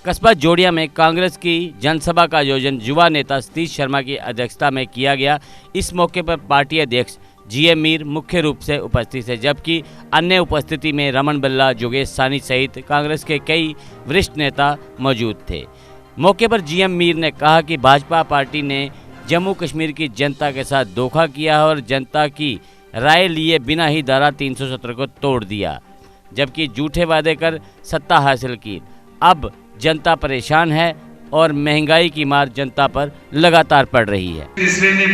कस्बा जोड़िया में कांग्रेस की जनसभा का आयोजन युवा नेता सतीश शर्मा की अध्यक्षता में किया गया। इस मौके पर पार्टी अध्यक्ष जीएम मीर मुख्य रूप से उपस्थित है, जबकि अन्य उपस्थिति में रमन बिल्ला, जोगेश सानी सहित कांग्रेस के कई वरिष्ठ नेता मौजूद थे। मौके पर जीएम मीर ने कहा कि भाजपा पार्टी ने जम्मू कश्मीर की जनता के साथ धोखा किया और जनता की राय लिए बिना ही धारा 370 को तोड़ दिया, जबकि झूठे वादे कर सत्ता हासिल की। अब जनता परेशान है और महंगाई की मार जनता पर लगातार पड़ रही है। तीसरे ने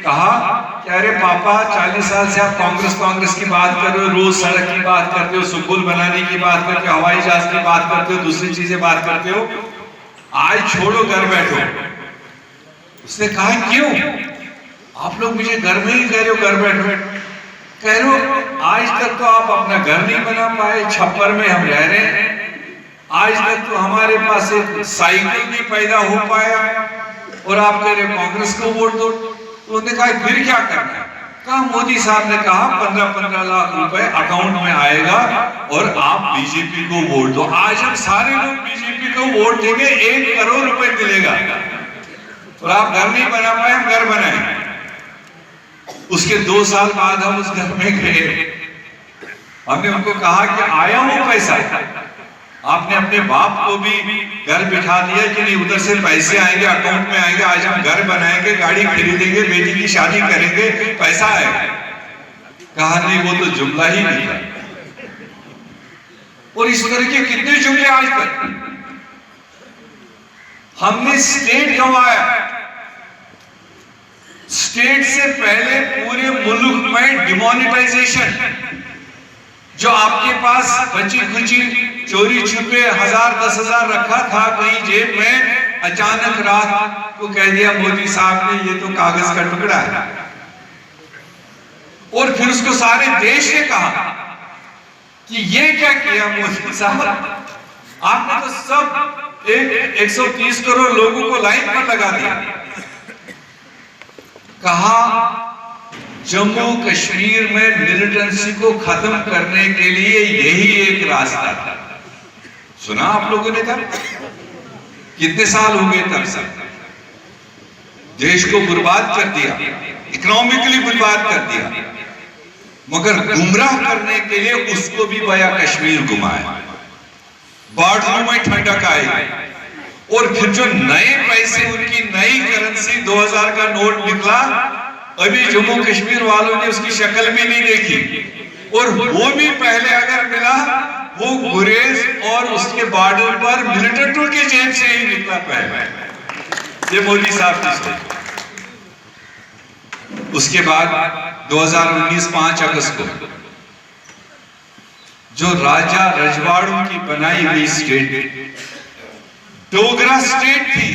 कहा कि अरे पापा 40 साल से आप कांग्रेस की बात कर रहे हो, रोज सड़क की बात करते हो, सुपुल बनाने की बात करते हो, हवाई जहाज की बात करते हो, दूसरी चीजें बात करते हो, आज छोड़ो, घर बैठो। उसने कहा क्यों आप लोग मुझे घर में ही कह रहे हो, घर बैठो कह रहे हो, आज तक तो आप अपना घर नहीं बना पाए, छप्पर में हम रह रहे हैं, आज तक तो हमारे पास एक साइकिल नहीं पैदा हो पाया और आप कह रहे कांग्रेस को वोट दो। तो उन्होंने कहा फिर क्या करना है? कहा मोदी साहब ने कहा 15-15 लाख रुपए अकाउंट में आएगा और आप बीजेपी को वोट दो। आज हम सारे लोग बीजेपी को वोट देंगे, 1 करोड़ रुपए मिलेगा और आप घर नहीं बना पाए, हम घर बनाए। उसके 2 साल बाद हम उस घर में गए, हमने उनको कहा कि आया वो पैसा, आपने अपने बाप को भी घर बिठा दिया कि नहीं, उधर से पैसे आएंगे, अकाउंट में आएंगे, आज हम घर बनाएंगे, गाड़ी खरीदेंगे, बेटी की शादी करेंगे, पैसा आएगा। कहा नहीं, वो तो जुमला ही नहीं था। और इस तरह के कितने जुमले आज तक। हमने स्टेट गंवाया, स्टेट से पहले पूरे मुल्क में डिमोनेटाइजेशन, जो आपके पास बची खुची चोरी छुपे 1000-10,000 रखा था कहीं जेब में, अचानक रात को कह दिया मोदी साहब ने ये तो कागज का टुकड़ा है। और फिर उसको सारे देश ने कहा कि ये क्या किया मोदी साहब, आपने तो सब 130 करोड़ लोगों को लाइन पर लगा दिया। कहा जम्मू कश्मीर में मिलिटेंसी को खत्म करने के लिए यही एक रास्ता था। सुना आप लोगों ने? तब कितने साल हो गए, तब से देश को बर्बाद कर दिया, इकोनॉमिकली बर्बाद कर दिया, मगर गुमराह करने के लिए उसको भी वाया कश्मीर घुमाया। बॉर्डरों में ठंडक आई और फिर जो नए पैसे, उनकी नई करेंसी 2000 का नोट निकला, अभी जम्मू कश्मीर वालों ने उसकी शक्ल भी नहीं देखी और वो भी पहले अगर मिला वो गुरेज और उसके बॉर्डर पर मिलिटेंटों के जेब से ही निकला पहले। ये मोदी साहब की सोच। उसके बाद 2019 5 अगस्त को जो राजा रजवाड़ों की बनाई हुई स्टेट डोगरा स्टेट थी,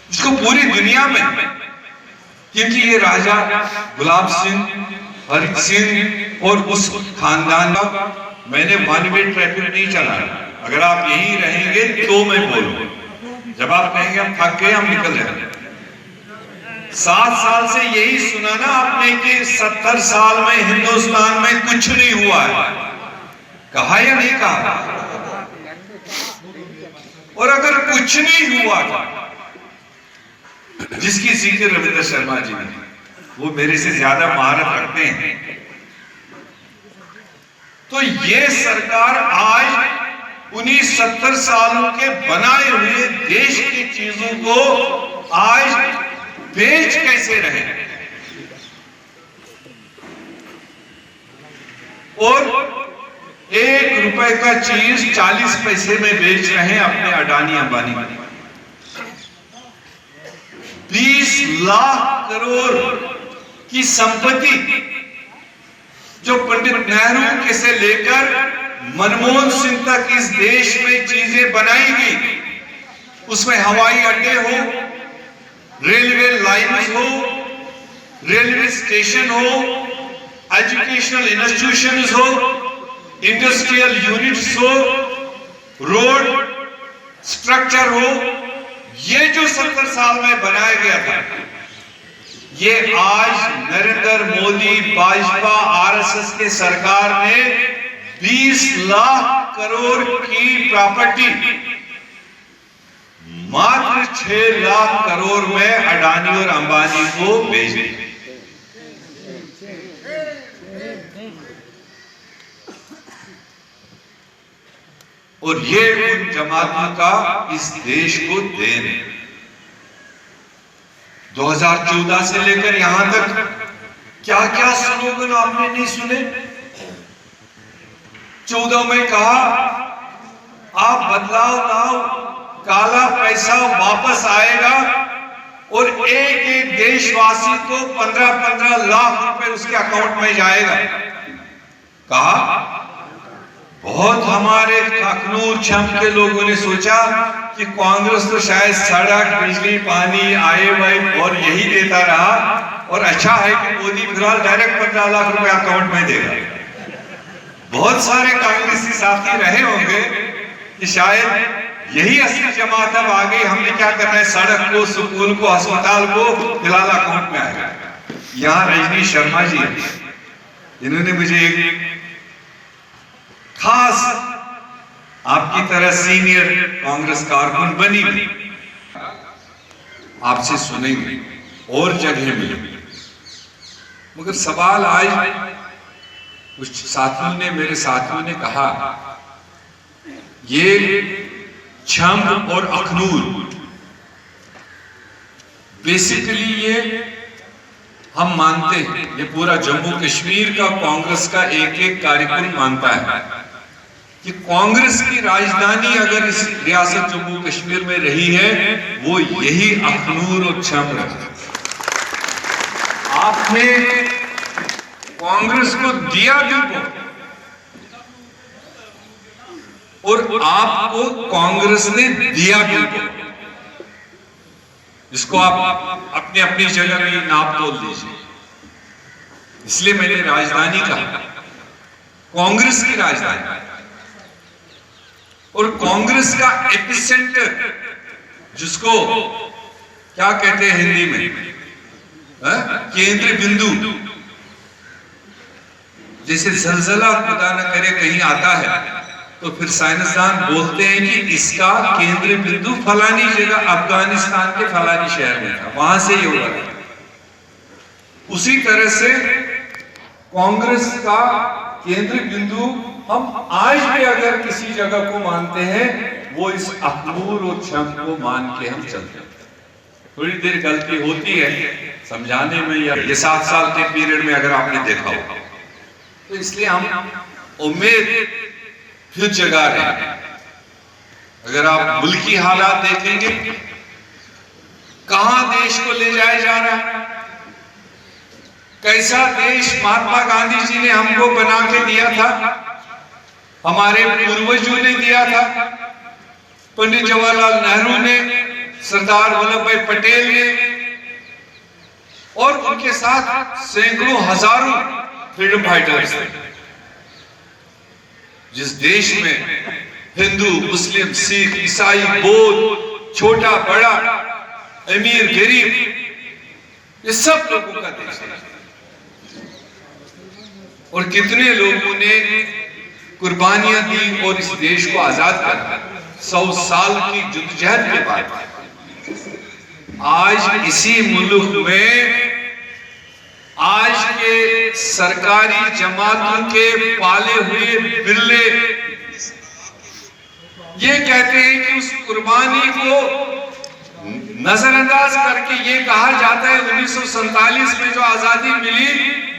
जिसको पूरी दुनिया में, क्योंकि ये राजा गुलाब सिंह, हरि सिंह और उस खानदान का, मैंने 1 वे ट्रैफिक नहीं चला, अगर आप यहीं रहेंगे तो मैं बोलूं, जब आप कहेंगे हम थक गए, हम निकल जाएंगे। 7 साल से यही सुना ना आपने कि 70 साल में हिंदुस्तान में कुछ नहीं हुआ है, कहा या नहीं कहा? और अगर कुछ नहीं हुआ था, जिसकी जिक्र रविंद्र शर्मा जी ने, वो मेरे से ज्यादा महारत रखते हैं, तो ये सरकार आज उन्हीं 70 सालों के बनाए हुए देश की चीजों को आज बेच कैसे रहे और 1 रुपए का चीज 40 पैसे में बेच रहे हैं अपने अडानी अंबानी। 20 लाख करोड़ की संपत्ति जो पंडित नेहरू के से लेकर मनमोहन सिंह तक इस देश में चीजें बनाई गई, उसमें हवाई अड्डे हो, रेलवे लाइन्स हो, रेलवे स्टेशन हो, एजुकेशनल इंस्टीट्यूशंस हो, इंडस्ट्रियल यूनिट्स हो, रोड स्ट्रक्चर हो, ये जो 70 साल में बनाया गया था, ये आज नरेंद्र मोदी, भाजपा, आरएसएस के सरकार ने 20 लाख करोड़ की प्रॉपर्टी मात्र 6 लाख करोड़ में अडानी और अंबानी को बेच दी। और ये उन जमातों का इस देश को देन है। 2014 से लेकर यहां तक क्या क्या स्लोगन आपने नहीं सुने। 14 में कहा आप बदलाव लाओ, काला पैसा वापस आएगा और एक एक देशवासी को 15-15 लाख रुपए उसके अकाउंट में जाएगा। कहा बहुत हमारे अखनूर छम के लोगों ने सोचा कि कांग्रेस तो शायद सड़क, बिजली, पानी, आए वाई और यही देता रहा, और अच्छा है कि मोदी फिलहाल डायरेक्ट 15 लाख रुपए अकाउंट में देगा। बहुत सारे कांग्रेसी साथी रहे होंगे कि शायद यही असली जमात अब आ गई, हमने क्या करना है, सड़क को, स्कूल को, अस्पताल को फिलहाल अकाउंट में आएगा। यहाँ रजनी शर्मा जी इन्होंने मुझे एक खास आपकी तरह सीनियर कांग्रेस कारकुन बनी आपसे सुनेंगे और जगह में, मगर सवाल आज कुछ साथियों ने, मेरे साथियों ने कहा ये छम और अखनूर बेसिकली ये हम मानते हैं, ये पूरा जम्मू कश्मीर का कांग्रेस का एक एक कार्यक्रम मानता है कि कांग्रेस की राजधानी अगर इस रियासत जम्मू कश्मीर में रही है वो यही अखनूर और छम रहा। आपने कांग्रेस को दिया भी और आपको कांग्रेस ने दिया भी, इसको आप अपनी अपनी जगह में नाप तोल लीजिए। इसलिए मैंने राजधानी कहा, कांग्रेस की राजधानी और कांग्रेस का एपिसेंटर, जिसको क्या कहते हैं हिंदी में, केंद्र बिंदु। जैसे जलजला खुदा न करे कहीं आता है तो फिर साइंसदान बोलते हैं कि इसका केंद्र बिंदु फलानी जगह अफगानिस्तान के फलानी शहर में था, वहां से ये हुआ। उसी तरह से कांग्रेस का केंद्र बिंदु हम आज भी अगर किसी जगह को मानते हैं वो इस अखनूर और छम को मान के हम चलते हैं। थोड़ी देर गलती होती है समझाने में, या ये 7 साल के पीरियड में अगर आपने देखा हो, तो इसलिए हम उम्मीद फिर जगा रहे हैं। अगर आप मुल्की हालात देखेंगे, कहां देश को ले जाया जा रहा है, कैसा देश महात्मा गांधी जी ने हमको बना के दिया था, हमारे पूर्वजों ने दिया था, पंडित जवाहरलाल नेहरू ने, सरदार वल्लभ भाई पटेल ने, और उनके साथ सैकड़ों हजारों फ्रीडम फाइटर्स थे। जिस देश में हिंदू, मुस्लिम, सिख, ईसाई, बौद्ध, छोटा बड़ा, अमीर गरीब, ये सब लोगों का देश है। और कितने लोगों ने कुर्बानियां दी और इस देश को आजाद कर 100 साल की जद्दोजहद के बाद आज इसी मुल्क में आज के सरकारी जमातों के पाले हुए बिल्ले ये कहते हैं कि उस कुर्बानी को नजरअंदाज करके ये कहा जाता है 1947 में जो आजादी मिली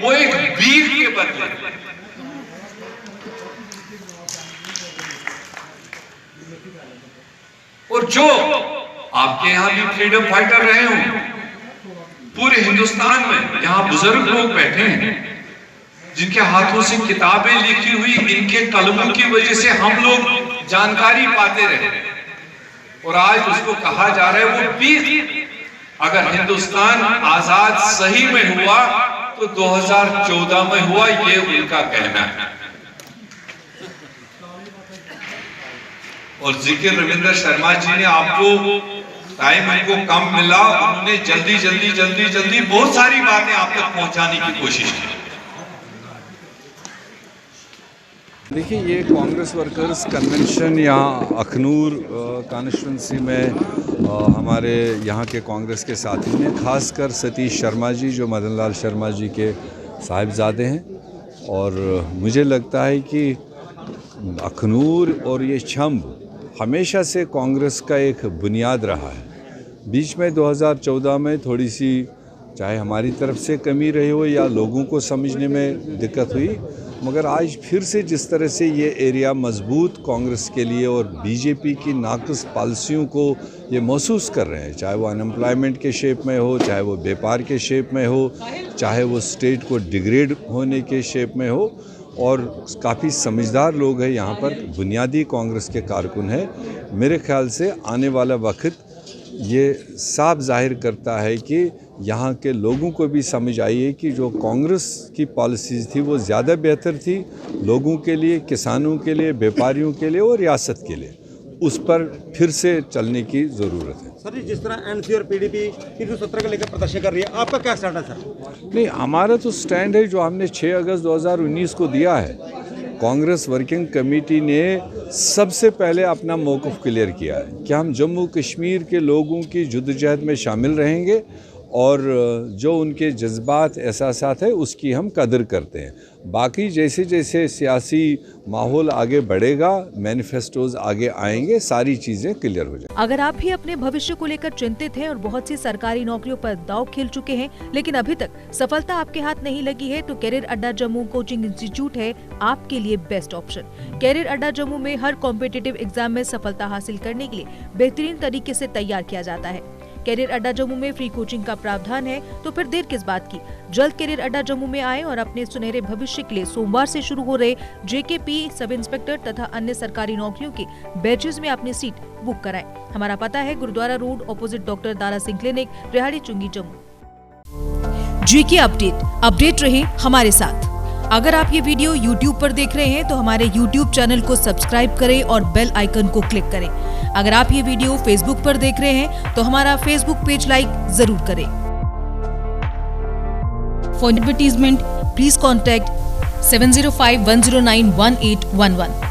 वो एक भीख के बदले। और जो आपके यहां भी फ्रीडम फाइटर रहे हों पूरे हिंदुस्तान में, यहाँ बुजुर्ग लोग बैठे हैं जिनके हाथों से किताबें लिखी हुई, इनके कलमों की वजह से हम लोग जानकारी पाते रहे, और आज उसको कहा जा रहा है वो पीर। अगर हिंदुस्तान आजाद सही में हुआ तो 2014 में हुआ, ये उनका कहना है। और जिक्र रविंद्र शर्मा जी ने, आपको टाइम उनको कम मिला, उन्होंने जल्दी बहुत सारी बातें आप तक पहुंचाने की कोशिश की। देखिए, ये कांग्रेस वर्कर्स कन्वेंशन यहाँ अखनूर कॉन्स्टिट्यूंसी में हमारे यहाँ के कांग्रेस के साथी ने, खासकर सतीश शर्मा जी जो मदन लाल शर्मा जी के साहिबजादे हैं, और मुझे लगता है कि अखनूर और ये छंब हमेशा से कांग्रेस का एक बुनियाद रहा है। बीच में 2014 में थोड़ी सी चाहे हमारी तरफ से कमी रही हो या लोगों को समझने में दिक्कत हुई, मगर आज फिर से जिस तरह से ये एरिया मजबूत कांग्रेस के लिए और बीजेपी की नाक़िस पॉलिसियों को ये महसूस कर रहे हैं, चाहे वो अनएम्प्लॉयमेंट के शेप में हो, चाहे वो व्यापार के शेप में हो, चाहे वो स्टेट को डिग्रेड होने के शेप में हो, और काफ़ी समझदार लोग हैं यहाँ पर, बुनियादी कांग्रेस के कारकुन हैं। मेरे ख्याल से आने वाला वक्त ये साफ जाहिर करता है कि यहाँ के लोगों को भी समझ आई है कि जो कांग्रेस की पॉलिसीज़ थी वो ज़्यादा बेहतर थी लोगों के लिए, किसानों के लिए, व्यापारियों के लिए और रियासत के लिए। उस पर फिर से चलने की ज़रूरत है। सर जी, जिस तरह एनसी और पीडीपी 317 को लेकर प्रदर्शन कर रही है, आपका क्या स्टैंड है सर? नहीं, हमारा तो स्टैंड है जो हमने 6 अगस्त 2019 को दिया है। कांग्रेस वर्किंग कमेटी ने सबसे पहले अपना मौक़िफ़ क्लियर किया है कि हम जम्मू कश्मीर के लोगों की जद्दोजहद में शामिल रहेंगे और जो उनके जज्बात एहसासात है उसकी हम कदर करते हैं। बाकी जैसे जैसे सियासी माहौल आगे बढ़ेगा, मैनिफेस्टोज आगे आएंगे, सारी चीज़ें क्लियर हो जाएंगी। अगर आप भी अपने भविष्य को लेकर चिंतित हैं और बहुत सी सरकारी नौकरियों पर दांव खेल चुके हैं लेकिन अभी तक सफलता आपके हाथ नहीं लगी है, तो कैरियर अड्डा जम्मू कोचिंग इंस्टीट्यूट है आपके लिए बेस्ट ऑप्शन। कैरियर अड्डा जम्मू में हर कॉम्पिटिटिव एग्जाम में सफलता हासिल करने के लिए बेहतरीन तरीके से तैयार किया जाता है। कैरियर अड्डा जम्मू में फ्री कोचिंग का प्रावधान है, तो फिर देर किस बात की, जल्द कैरियर अड्डा जम्मू में आएं और अपने सुनहरे भविष्य के लिए सोमवार से शुरू हो रहे जेकेपी, सब इंस्पेक्टर तथा अन्य सरकारी नौकरियों के बैचेस में अपनी सीट बुक कराएं। हमारा पता है Gurudwara road, opposite doctor Dara Singh clinic, Rehari Chungi, Jammu. जेके अपडेट रहे हमारे साथ। अगर आप ये वीडियो YouTube पर देख रहे हैं तो हमारे YouTube चैनल को सब्सक्राइब करें और बेल आइकन को क्लिक करें। अगर आप ये वीडियो Facebook पर देख रहे हैं तो हमारा Facebook पेज लाइक जरूर करें। For advertisement please contact 7051091811।